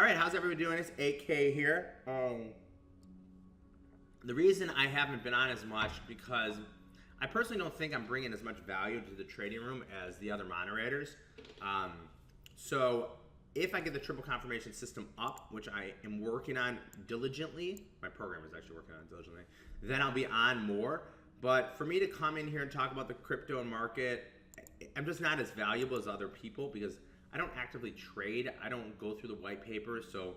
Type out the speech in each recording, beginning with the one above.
All right, how's everybody doing? It's AK here. The reason I haven't been on as much because I personally don't think I'm bringing as much value to the trading room as the other moderators. So if I get the triple confirmation system up, which I am working on diligently, my program is actually working on diligently, then I'll be on more. But for me to come in here and talk about the crypto and market, I'm just not as valuable as other people because I don't actively trade. I don't go through the white paper. So,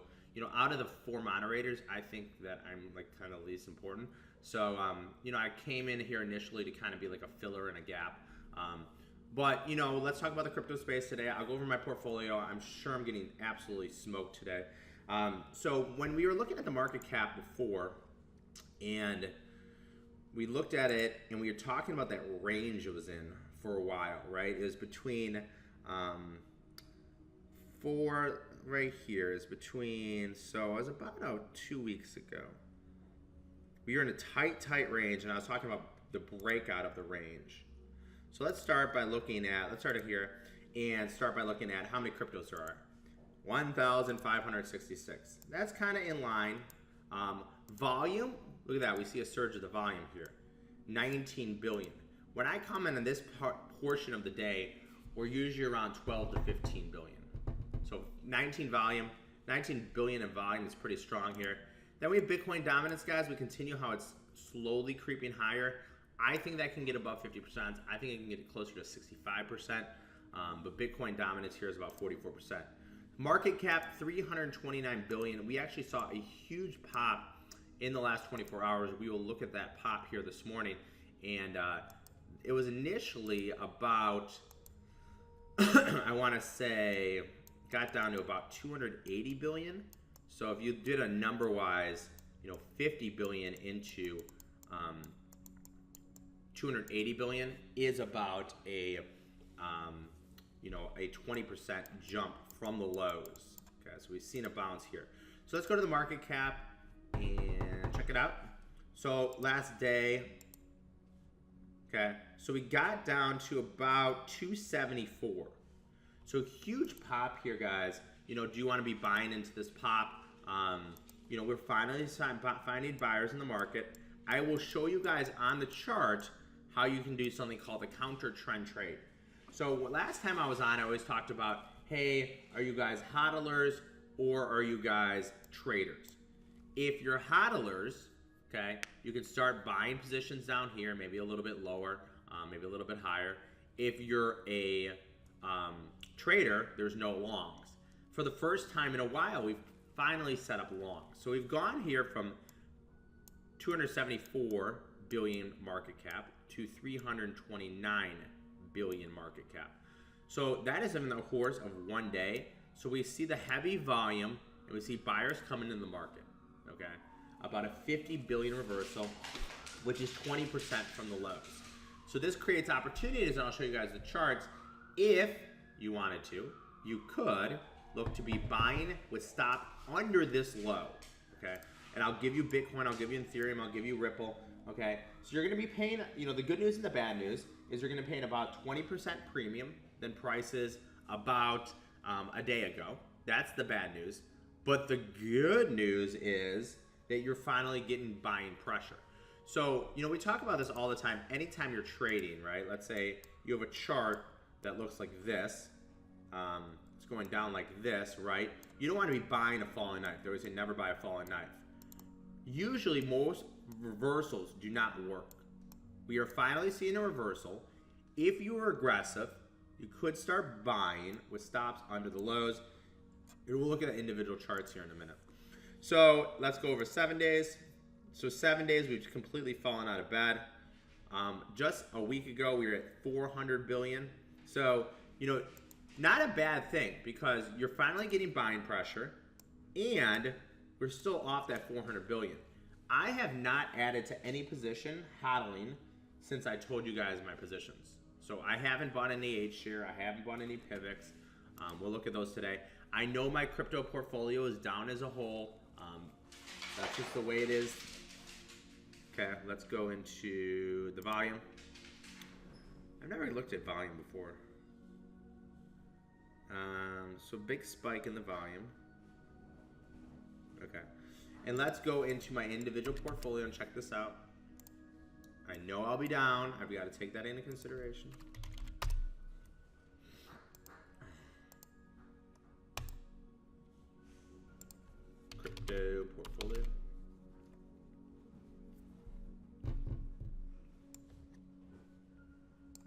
out of the four moderators, I think that I'm like kind of least important. So, I came in here initially to kind of be like a filler and a gap. But let's talk about the crypto space today. I'll go over my portfolio. I'm sure I'm getting absolutely smoked today. So when we were looking at the market cap before, and we looked at it, and we were talking about that range it was in for a while, right? It was between right here is between. So it was about 2 weeks ago. We were in a tight range, and I was talking about the breakout of the range. So let's start by looking at, let's start it here and start by looking at how many cryptos there are. 1,566. That's kind of in line. Volume, look at that. We see a surge of the volume here. 19 billion. When I comment on this portion of the day, we're usually around 12 to 15 billion. So 19 billion in volume is pretty strong here. Then we have Bitcoin dominance, guys. We continue how it's slowly creeping higher. I think that can get above 50%. I think it can get closer to 65%. But Bitcoin dominance here is about 44%. Market cap, 329 billion. We actually saw a huge pop in the last 24 hours. We will look at that pop here this morning. And it was initially about, I want to say, got down to about 280 billion. So if you did a number-wise, 50 billion into 280 billion is about a 20% jump from the lows. Okay, so we've seen a bounce here. So let's go to the market cap and check it out. So last day, okay, so we got down to about 274. So huge pop here, guys. Do you want to be buying into this pop? We're finally finding buyers in the market. I will show you guys on the chart how you can do something called a counter trend trade. So last time I was on, I always talked about, hey, are you guys hodlers or are you guys traders? If you're hodlers, okay, you can start buying positions down here, maybe a little bit lower, maybe a little bit higher. If you're a trader, there's no longs. For the first time in a while, we've finally set up longs. So we've gone here from 274 billion market cap to 329 billion market cap. So that is in the course of one day. So we see the heavy volume and we see buyers coming in the market, okay? About a 50 billion reversal, which is 20% from the lows. So this creates opportunities, and I'll show you guys the charts. If you wanted to, you could look to be buying with stop under this low, okay? And I'll give you Bitcoin, I'll give you Ethereum, I'll give you Ripple, okay? So you're gonna be paying, the good news and the bad news is you're gonna be paying about 20% premium than prices about a day ago. That's the bad news. But the good news is that you're finally getting buying pressure. So, we talk about this all the time. Anytime you're trading, right? Let's say you have a chart that looks like this. It's going down like this, right? You don't want to be buying a falling knife. They always say never buy a falling knife. Usually most reversals do not work. We are finally seeing a reversal. If you are aggressive, you could start buying with stops under the lows. We'll look at the individual charts here in a minute. So let's go over 7 days. So 7 days, we've completely fallen out of bed. Just a week ago, we were at 400 billion. So, not a bad thing because you're finally getting buying pressure and we're still off that 400 billion. I have not added to any position hodling since I told you guys my positions. So I haven't bought any H-share, I haven't bought any PIVX. We'll look at those today. I know my crypto portfolio is down as a whole. That's just the way it is. Okay, let's go into the volume. I've never looked at volume before. So big spike in the volume. Okay. And let's go into my individual portfolio and check this out. I know I'll be down. I've got to take that into consideration. Crypto portfolio.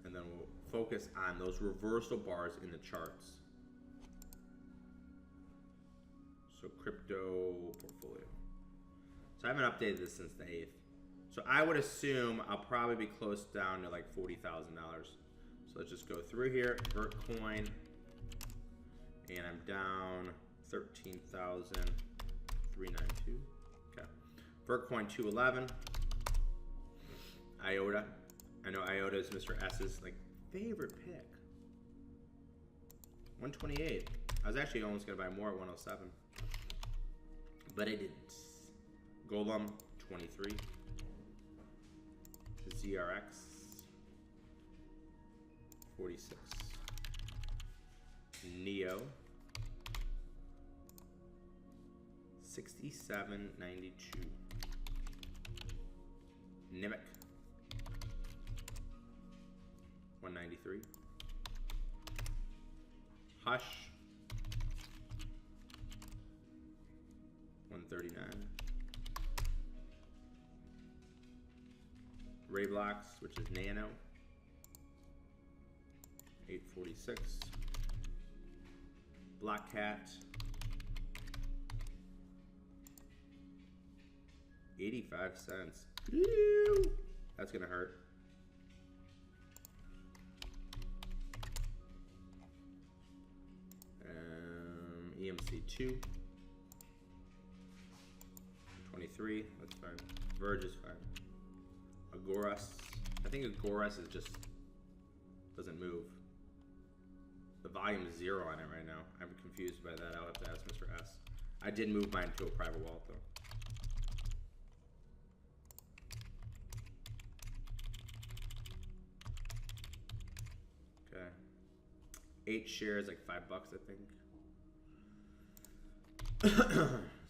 And then we'll focus on those reversal bars in the charts. So crypto portfolio. So I haven't updated this since the 8th. So I would assume I'll probably be close down to like $40,000. So let's just go through here, Vertcoin, and I'm down 13,392. Okay. Vertcoin 211. IOTA. I know IOTA is Mr. S's like favorite pick. 128. I was actually almost gonna buy more at 107, but I didn't. Golem 23. ZRX 46. Neo 67.92. Nimic 193. Hush 139. Rayblox, which is Nano, 846. Black Cat, 85 cents. Ew. That's gonna hurt. EMC2, 23. That's fine. Verge is fine. Agoras. I think Agoras is just doesn't move. The volume is 0 on it right now. I'm confused by that. I'll have to ask Mr. S. I did move mine to a private wallet though. Okay. 8 shares, like $5, I think.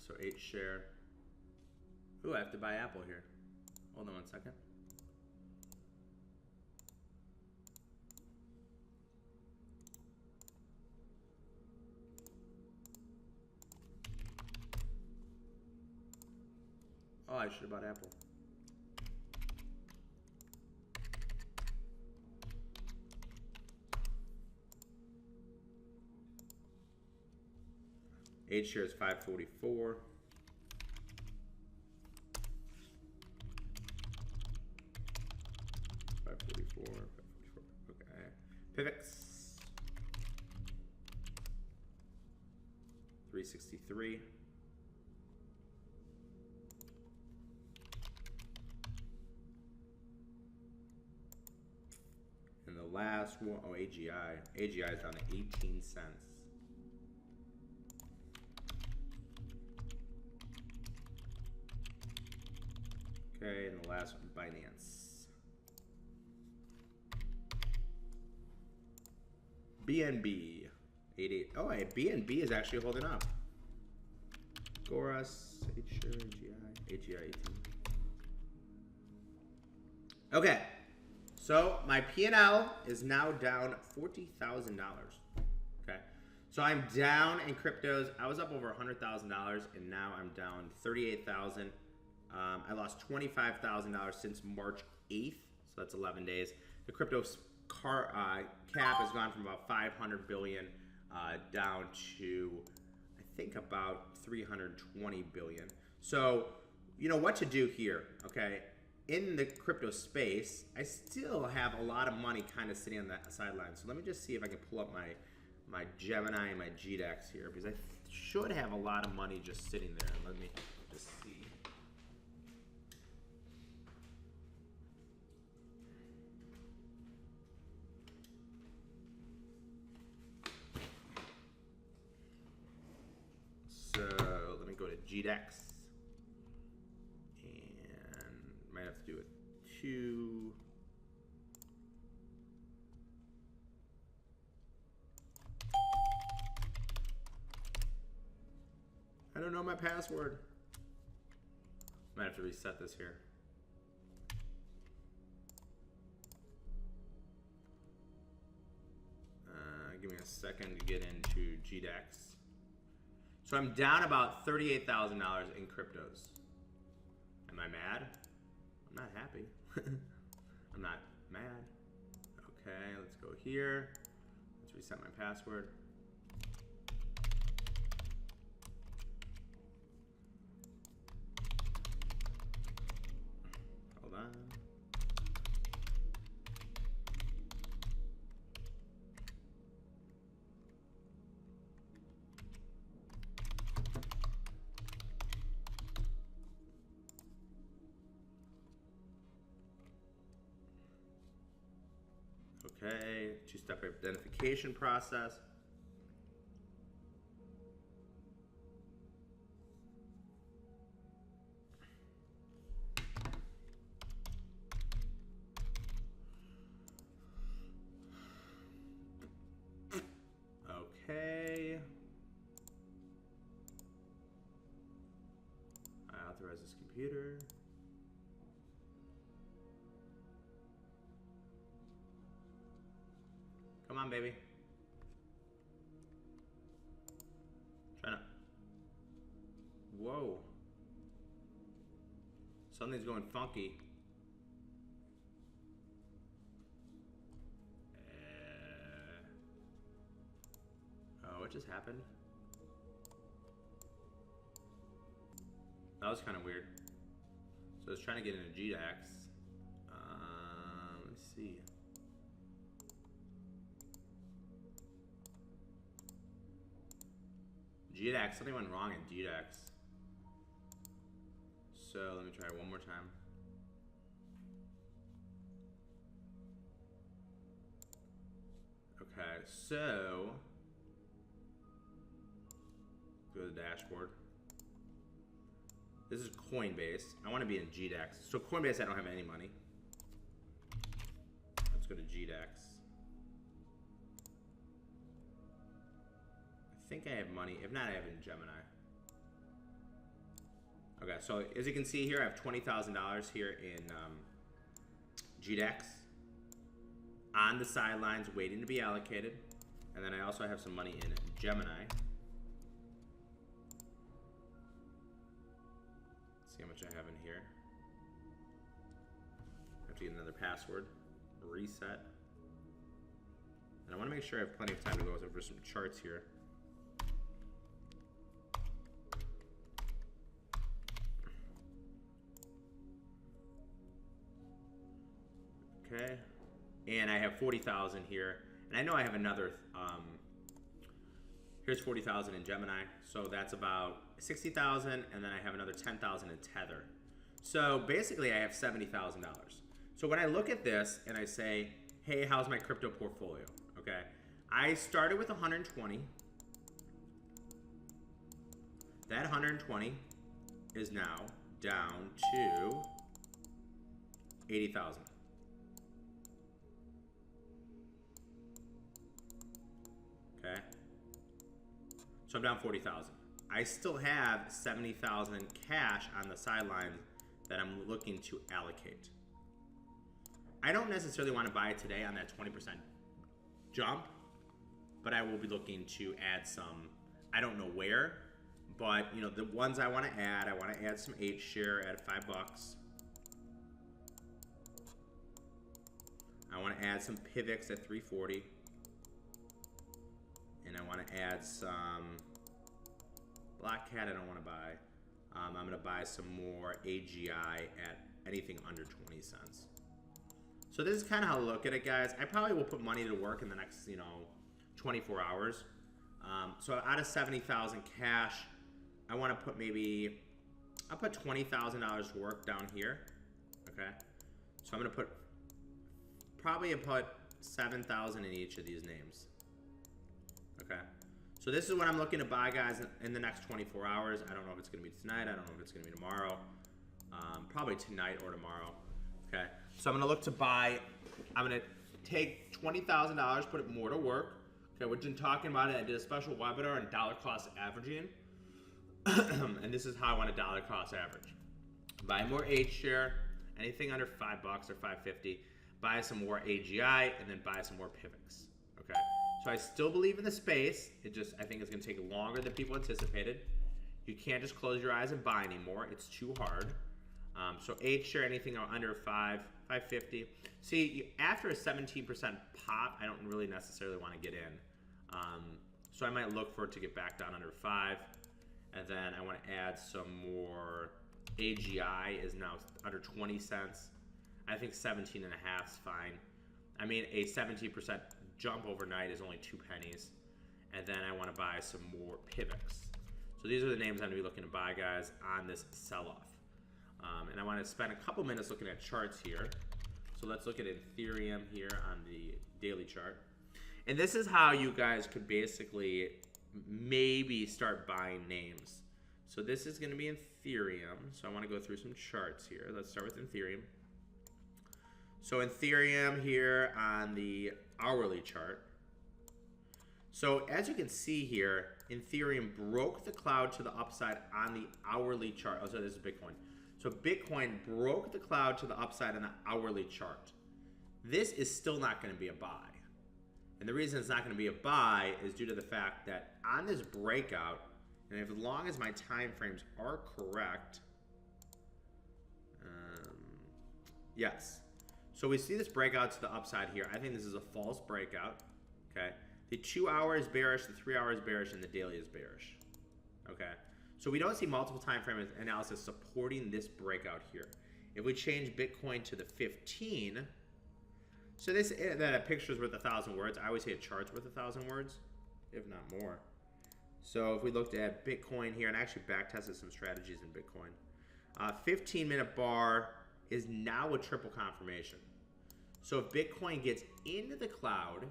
So 8 share. Ooh, I have to buy Apple here. Hold on 1 second. Oh, I should have bought Apple. Eight shares, 544. Okay. Pivx 363. And the last one, oh, AGI. AGI is down to 18 cents. Okay, and the last one, Binance. BNB 88. Oh, hey, BNB is actually holding up. Goras, H-Share, AGI, AGI 18. Okay, so my P&L is now down $40,000. Okay, so I'm down in cryptos. I was up over $100,000, and now I'm down $38,000. I lost $25,000 since March 8th, so that's 11 days. The crypto cap has gone from about 500 billion down to, I think, about 320 billion. So, you know what to do here, okay? In the crypto space, I still have a lot of money kind of sitting on that sideline. So let me just see if I can pull up my Gemini and my GDEX here, because I should have a lot of money just sitting there. Let me just see. So let me go to GDEX, and might have to do it 2. I don't know my password. Might have to reset this here. Give me a second to get into GDEX. So I'm down about $38,000 in cryptos. Am I mad? I'm not happy. I'm not mad. Okay, let's go here. Let's reset my password. Hold on. Okay, two-step identification process. Okay. I authorize this computer. Come on, baby. Try not. Whoa. Something's going funky. Oh, what just happened? That was kind of weird. So I was trying to get into GDEX. Let's see. GDEX, something went wrong in GDEX. So let me try one more time. Okay, so go to the dashboard. This is Coinbase. I want to be in GDEX. So Coinbase, I don't have any money. Let's go to GDEX. I think I have money. If not, I have it in Gemini. Okay, so as you can see here, I have $20,000 here in GDEX. On the sidelines, waiting to be allocated. And then I also have some money in Gemini. Let's see how much I have in here. I have to get another password. Reset. And I want to make sure I have plenty of time to go over some charts here. Okay, and I have 40,000 here, and I know I have another. Here's 40,000 in Gemini, so that's about 60,000, and then I have another 10,000 in Tether. So basically, I have $70,000. So when I look at this and I say, "Hey, how's my crypto portfolio?" Okay, I started with 120. That 120 is now down to 80,000. Okay, so I'm down 40,000. I still have 70,000 cash on the sidelines that I'm looking to allocate. I don't necessarily want to buy it today on that 20% jump, but I will be looking to add some. I don't know where, but you know the ones I want to add. I want to add some 8-share at $5. I want to add some PIVX at 340. And I want to add some Black Cat. I don't want to buy. I'm going to buy some more AGI at anything under 20 cents. So this is kind of how I look at it, guys. I probably will put money to work in the next, 24 hours. So out of 70,000 cash, I want to put I'll put $20,000 to work down here. Okay. So I'm going to probably put 7,000 in each of these names. Okay, so this is what I'm looking to buy, guys, in the next 24 hours. I don't know if it's going to be tonight. I don't know if it's going to be tomorrow. Probably tonight or tomorrow. Okay, so I'm going to look to buy. I'm going to take $20,000, put it more to work. Okay, we've been talking about it. I did a special webinar on dollar cost averaging. and this is how I want a dollar cost average. Buy more H share, anything under $5 or $5.50. Buy some more AGI, and then buy some more PIVX. Okay, so I still believe in the space. I think it's going to take longer than people anticipated. You can't just close your eyes and buy anymore. It's too hard. So H share, anything under $5.50. See, after a 17% pop, I don't really necessarily want to get in. So I might look for it to get back down under 5. And then I want to add some more. AGI is now under 20 cents. I think 17 and a half is fine. I mean, a 17% jump overnight is only 2 pennies. And then I want to buy some more PIVX. So these are the names I'm going to be looking to buy, guys, on this sell-off. And I want to spend a couple minutes looking at charts here. So let's look at Ethereum here on the daily chart. And this is how you guys could basically maybe start buying names. So this is going to be Ethereum. So I want to go through some charts here. Let's start with Ethereum. So Ethereum here on the hourly chart. So as you can see here, Ethereum broke the cloud to the upside on the hourly chart. Oh, so this is Bitcoin. So Bitcoin broke the cloud to the upside on the hourly chart. This is still not going to be a buy. And the reason it's not going to be a buy is due to the fact that on this breakout, and as long as my time frames are correct, yes. So we see this breakout to the upside here. I think this is a false breakout. Okay. The 2 hour is bearish, the 3 hour is bearish, and the daily is bearish. Okay. So we don't see multiple time frame analysis supporting this breakout here. If we change Bitcoin to the 15, so this that a picture is worth 1,000 words. I always say a chart's worth 1,000 words, if not more. So if we looked at Bitcoin here, and I actually back tested some strategies in Bitcoin, 15-minute bar is now a triple confirmation. So if Bitcoin gets into the cloud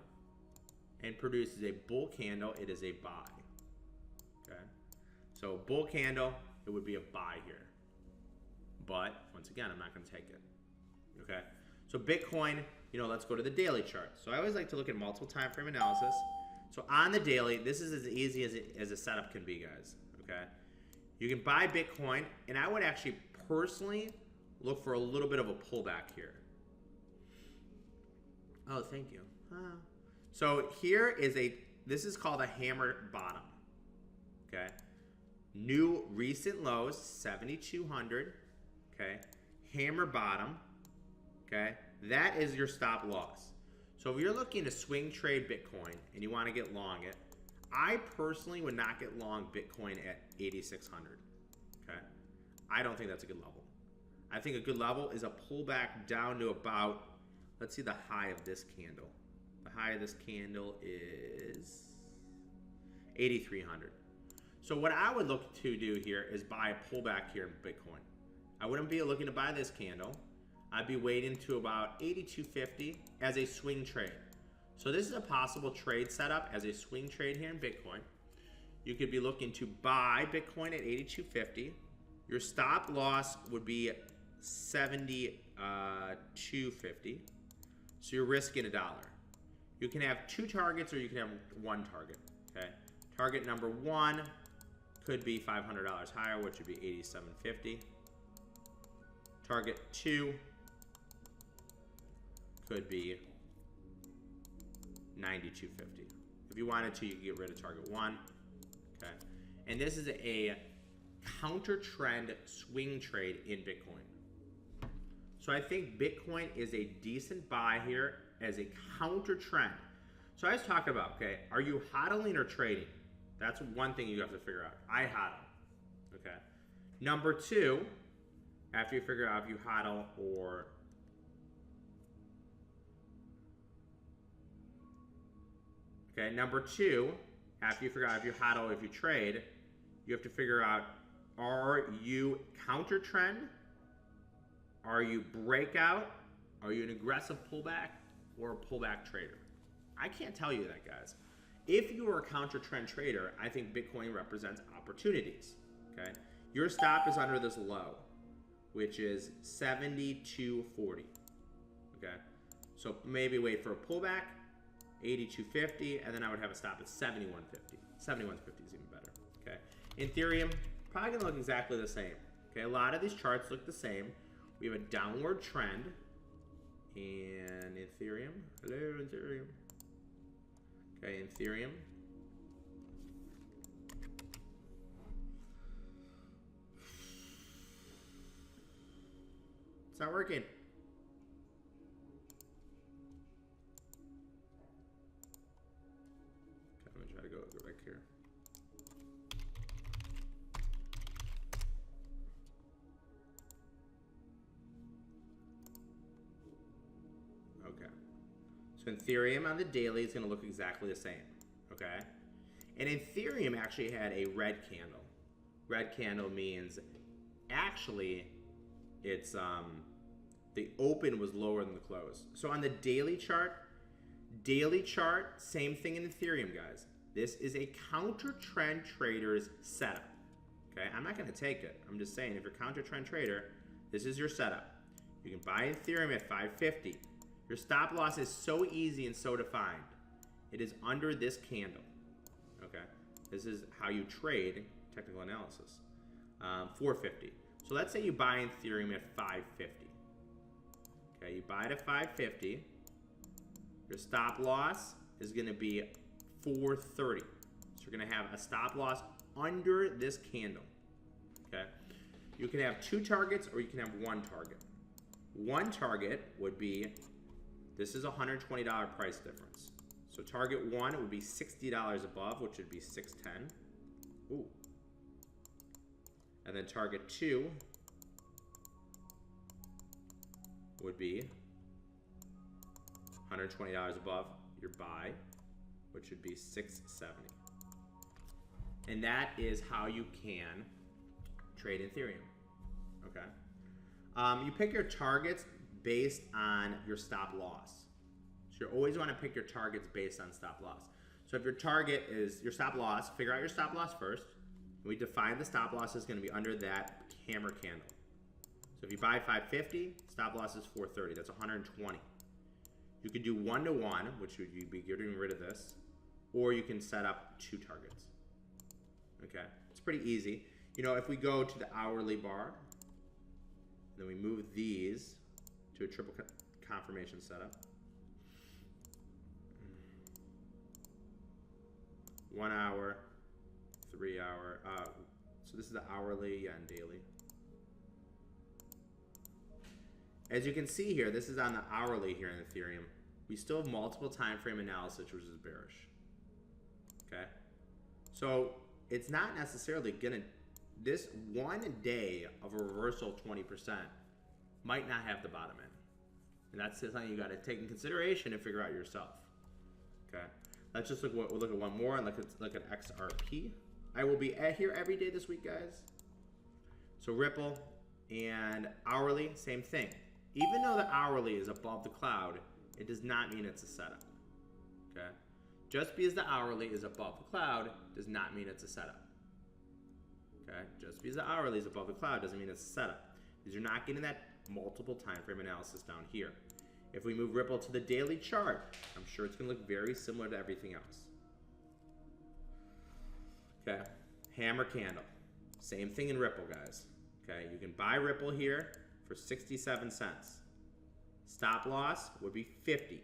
and produces a bull candle, it is a buy. Okay, so bull candle, it would be a buy here. But once again, I'm not going to take it. Okay, so Bitcoin, let's go to the daily chart. So I always like to look at multiple time frame analysis. So on the daily, this is as easy as a setup can be, guys. Okay, you can buy Bitcoin, and I would actually personally look for a little bit of a pullback here. Oh, thank you. So here is this is called a hammer bottom. Okay, new recent lows 7,200. Okay, hammer bottom. Okay, that is your stop loss. So if you're looking to swing trade Bitcoin and you want to get long it, I personally would not get long Bitcoin at 8,600. Okay, I don't think that's a good level. I think a good level is a pullback down to about, let's see the high of this candle. The high of this candle is 8,300. So what I would look to do here is buy a pullback here in Bitcoin. I wouldn't be looking to buy this candle. I'd be waiting to about 8,250 as a swing trade. So this is a possible trade setup as a swing trade here in Bitcoin. You could be looking to buy Bitcoin at 8,250. Your stop loss would be 7,250. So you're risking $1. You can have 2 targets or you can have 1 target. Okay. Target number 1 could be $500 higher, which would be 8,750. Target 2 could be 9,250. If you wanted to, you could get rid of target 1. Okay. And this is a counter trend swing trade in Bitcoin. So I think Bitcoin is a decent buy here as a counter trend. So I was talking about, okay, are you hodling or trading? That's one thing you have to figure out. I hodl. Okay. Number 2, after you figure out if you hodl or okay, number 2, after you figure out if you hodl or if you trade, you have to figure out, are you counter trend? Are you breakout? Are you an aggressive pullback or a pullback trader? I can't tell you that, guys. If you are a counter trend trader, I think Bitcoin represents opportunities. Okay, your stop is under this low, which is 7,240. Okay, so maybe wait for a pullback, 8,250, and then I would have a stop at 7,150. 7,150 is even better. Okay, Ethereum probably gonna look exactly the same. Okay, a lot of these charts look the same. We have a downward trend in Ethereum. Hello, Ethereum. Okay, Ethereum. It's not working. Okay, I'm gonna try to go back here. Okay. So Ethereum on the daily is gonna look exactly the same. Okay. And Ethereum actually had a red candle. Red candle means actually it's the open was lower than the close. So on the daily chart, same thing in Ethereum, guys. This is a counter trend trader's setup. Okay, I'm not gonna take it. I'm just saying if you're a counter trend trader, this is your setup. You can buy Ethereum at 550. Your stop loss is so easy and so defined. It is under this candle. Okay, this is how you trade technical analysis. 450. So let's say you buy Ethereum at 550. Okay, you buy it at 550. Your stop loss is going to be 430. So you're going to have a stop loss under this candle. Okay, you can have two targets or you can have one target. One target would be, this is a $120 price difference. So target one would be $60 above, which would be 610. Ooh. And then target two would be $120 above your buy, which would be 670. And that is how you can trade Ethereum. Okay. You pick your targets based on your stop loss. So you always want to pick your targets based on stop loss. So if your target is your stop loss, figure out your stop loss first. We define the stop loss is going to be under that hammer candle. So if you buy 550, stop loss is 430. That's 120. You could do 1-to-1, which would be getting rid of this, or you can set up two targets. Okay, it's pretty easy. You know, if we go to the hourly bar, then we move these to a triple confirmation setup. 1 hour, 3 hour. So this is the hourly and daily. As you can see here, this is on the hourly here in Ethereum. We still have multiple time frame analysis, which is bearish. Okay, so it's not necessarily gonna. This 1 day of a reversal of 20% might not have the bottom end, and that's something you got to take in consideration and figure out yourself. Okay, let's just look at one more and look at XRP. I will be here every day this week, guys. So Ripple and hourly, same thing. Even though the hourly is above the cloud, it does not mean it's a setup. Okay, just because the hourly is above the cloud does not mean it's a setup. Okay, just because the hourly is above the cloud doesn't mean it's a setup, because you're not getting that multiple time frame analysis down here. If we move Ripple to the daily chart, I'm sure it's going to look very similar to everything else. Okay, hammer candle. Same thing in Ripple, guys. Okay, you can buy Ripple here for 67 cents. Stop loss would be 50.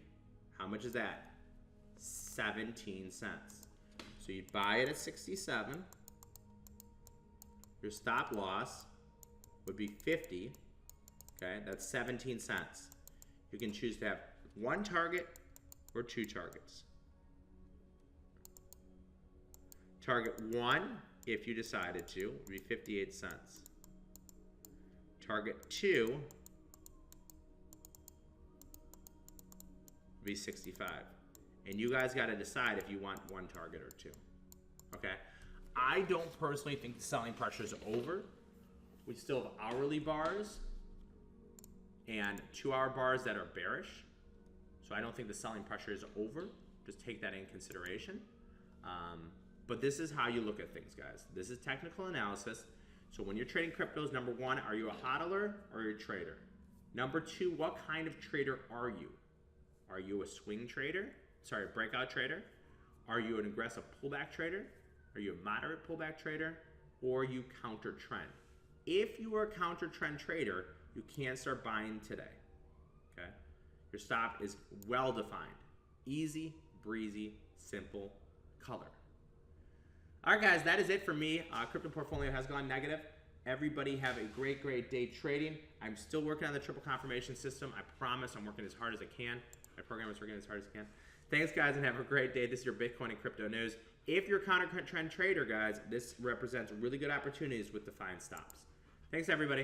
How much is that? 17 cents. So you buy it at 67. Your stop loss would be 50. Okay, that's 17 cents. You can choose to have one target or two targets. Target one, if you decided to, would be 58 cents. Target two would be 65. And you guys got to decide if you want one target or two. Okay? I don't personally think the selling pressure is over. We still have hourly bars and 2-hour bars that are bearish. So I don't think the selling pressure is over. Just take that in consideration. But this is how you look at things, guys. This is technical analysis. So when you're trading cryptos, number one, are you a hodler or are you a trader? Number two, what kind of trader are you? Are you a swing trader? Sorry, a breakout trader? Are you an aggressive pullback trader? Are you a moderate pullback trader? or you counter trend. If you are a counter trend trader, you can start buying today. Okay? Your stop is well defined. Easy, breezy, simple, color. All right, guys, that is it for me. Crypto portfolio has gone negative. Everybody have a great, great day trading. I'm still working on the triple confirmation system. I promise I'm working as hard as I can. My program is working as hard as I can. Thanks, guys, and have a great day. This is your Bitcoin and crypto news. If you're a counter trend trader, guys, this represents really good opportunities with defined stops. Thanks, everybody.